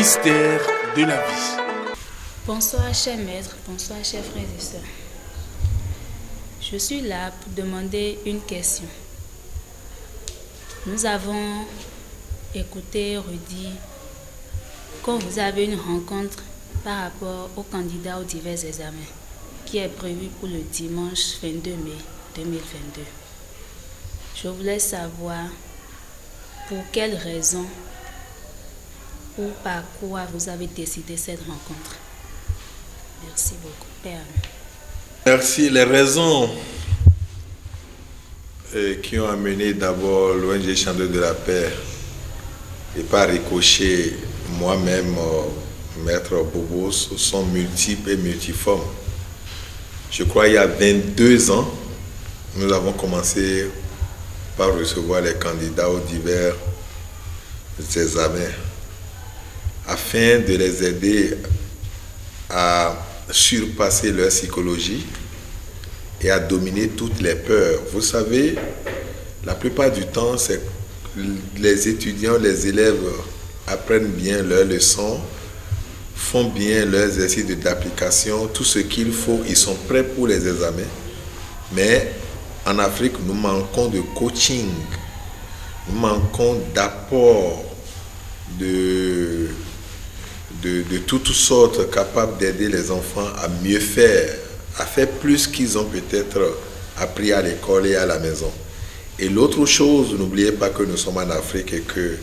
mystère de la vie. Bonsoir chers maîtres, bonsoir chers frères et sœurs. Je suis là pour demander une question. Nous avons écouté Rudy quand vous avez une rencontre par rapport aux candidats aux divers examens qui est prévu pour le dimanche 22 mai 2022. Je voulais savoir pour quelles raisons ou par quoi vous avez décidé cette rencontre. Merci beaucoup, Père. Merci. Les raisons qui ont amené d'abord l'ONG Chandeur de la Paix et par ricochet moi-même, Maître Bobos, sont multiples et multiformes. Je crois il y a 22 ans, nous avons commencé par recevoir les candidats aux divers examens afin de les aider à surpasser leur psychologie et à dominer toutes les peurs. Vous savez, la plupart du temps, c'est les étudiants, les élèves apprennent bien leurs leçons, font bien leurs exercices d'application, tout ce qu'il faut, ils sont prêts pour les examens. Mais en Afrique, nous manquons de coaching, nous manquons d'apport de toutes sortes capables d'aider les enfants à mieux faire, à faire plus qu'ils ont peut-être appris à l'école et à la maison. Et l'autre chose, n'oubliez pas que nous sommes en Afrique et que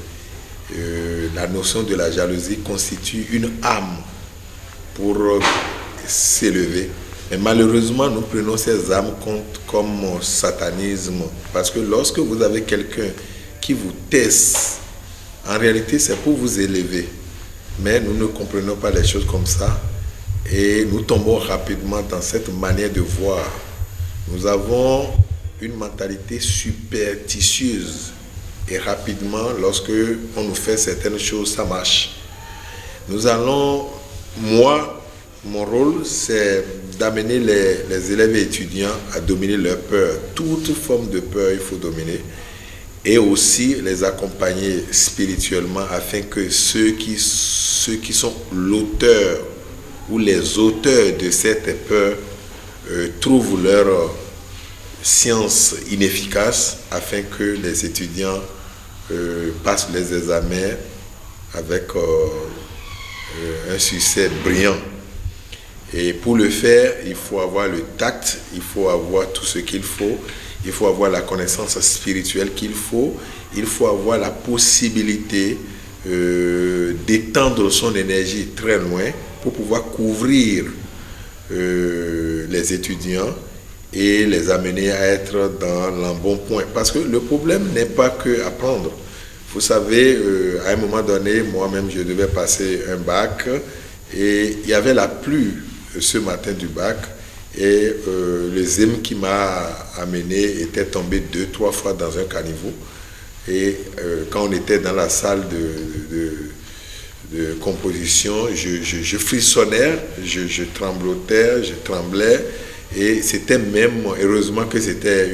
la notion de la jalousie constitue une âme pour s'élever. Mais malheureusement, nous prenons ces âmes comme satanisme, parce que lorsque vous avez quelqu'un qui vous teste, en réalité, c'est pour vous élever. Mais nous ne comprenons pas les choses comme ça et nous tombons rapidement dans cette manière de voir. Nous avons une mentalité superstitieuse et rapidement, lorsque on nous fait certaines choses, ça marche. Mon rôle, c'est d'amener les élèves et étudiants à dominer leur peur. Toute forme de peur, il faut dominer. Et aussi les accompagner spirituellement afin que ceux qui sont l'auteur ou les auteurs de cette peur trouvent leur science inefficace afin que les étudiants passent les examens avec un succès brillant. Et pour le faire, il faut avoir le tact, il faut avoir tout ce qu'il faut. Il faut avoir la connaissance spirituelle qu'il faut. Il faut avoir la possibilité d'étendre son énergie très loin pour pouvoir couvrir les étudiants et les amener à être dans l'embonpoint. Parce que le problème n'est pas que apprendre. Vous savez, à un moment donné, moi-même, je devais passer un bac et il y avait la pluie ce matin du bac. Et le zème qui m'a amené était tombé 2-3 fois dans un caniveau. Et quand on était dans la salle de composition, je frissonnais, je tremblotais, je tremblais. Et c'était même, heureusement que c'était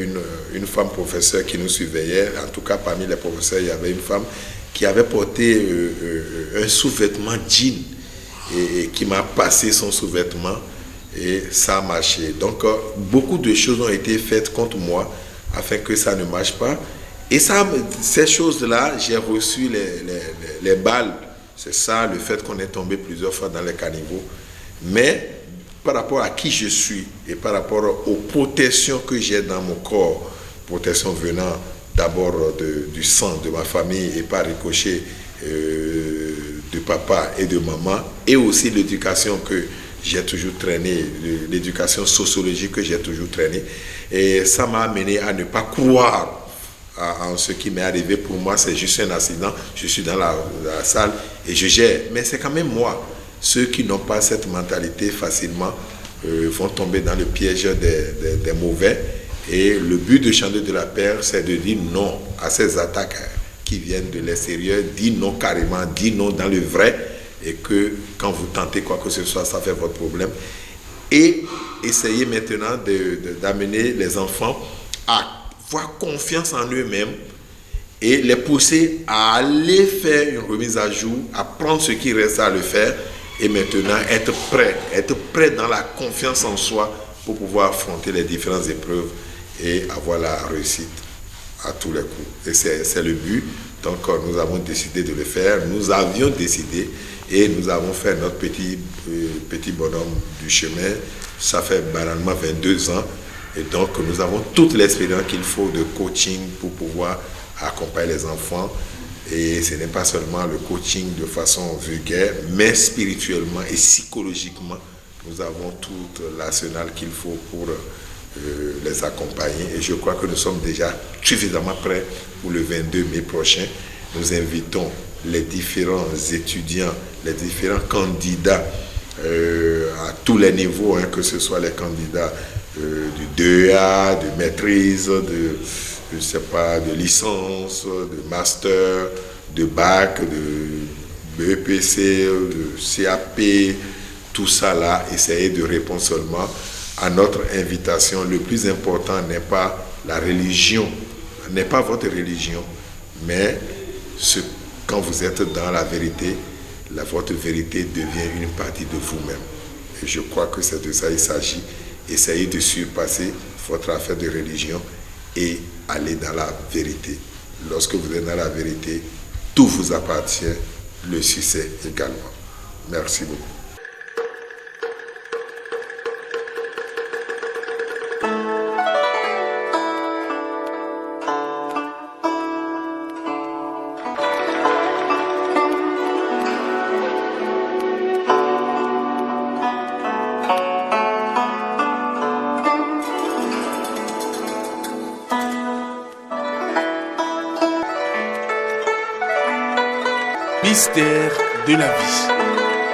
une femme professeure qui nous surveillait. En tout cas, parmi les professeurs, il y avait une femme qui avait porté un sous-vêtement jean et qui m'a passé son sous-vêtement. Et ça a marché. Donc, beaucoup de choses ont été faites contre moi afin que ça ne marche pas. Et ces choses-là, j'ai reçu les balles. C'est ça, le fait qu'on est tombé plusieurs fois dans les caniveaux. Mais par rapport à qui je suis et par rapport aux protections que j'ai dans mon corps, protection venant d'abord du sang de ma famille et par ricochet de papa et de maman, et aussi l'éducation que j'ai toujours traîné, l'éducation sociologique que j'ai toujours traîné. Et ça m'a amené à ne pas croire en ce qui m'est arrivé. Pour moi, c'est juste un accident. Je suis dans la salle et je gère. Mais c'est quand même moi. Ceux qui n'ont pas cette mentalité facilement vont tomber dans le piège des mauvais. Et le but de Chandeur de la Paix, c'est de dire non à ces attaques qui viennent de l'extérieur. Dire non carrément, dire non dans le vrai. Et que quand vous tentez quoi que ce soit, ça fait votre problème. Et essayez maintenant d'amener les enfants à avoir confiance en eux-mêmes et les pousser à aller faire une remise à jour, à prendre ce qui reste à le faire et maintenant être prêt dans la confiance en soi pour pouvoir affronter les différentes épreuves et avoir la réussite à tous les coups. Et c'est le but. Donc nous avons décidé de le faire, nous avions décidé et nous avons fait notre petit bonhomme du chemin. Ça fait banalement 22 ans et donc nous avons toute l'expérience qu'il faut de coaching pour pouvoir accompagner les enfants. Et ce n'est pas seulement le coaching de façon vulgaire, mais spirituellement et psychologiquement, nous avons tout l'arsenal qu'il faut pour les accompagner. Et je crois que nous sommes déjà suffisamment prêts pour le 22 mai prochain. Nous invitons les différents étudiants, les différents candidats à tous les niveaux, hein, que ce soit les candidats du 2A, de maîtrise, je ne sais pas, de licence, de master, de bac, de BEPC, de CAP, tout ça là, essayer de répondre seulement à notre invitation. Le plus important n'est pas la religion, n'est pas votre religion, mais quand vous êtes dans la vérité, votre vérité devient une partie de vous-même. Et je crois que c'est de ça qu'il s'agit. Essayez de surpasser votre affaire de religion et aller dans la vérité. Lorsque vous êtes dans la vérité, tout vous appartient, le succès également. Merci beaucoup. Mystère de la vie.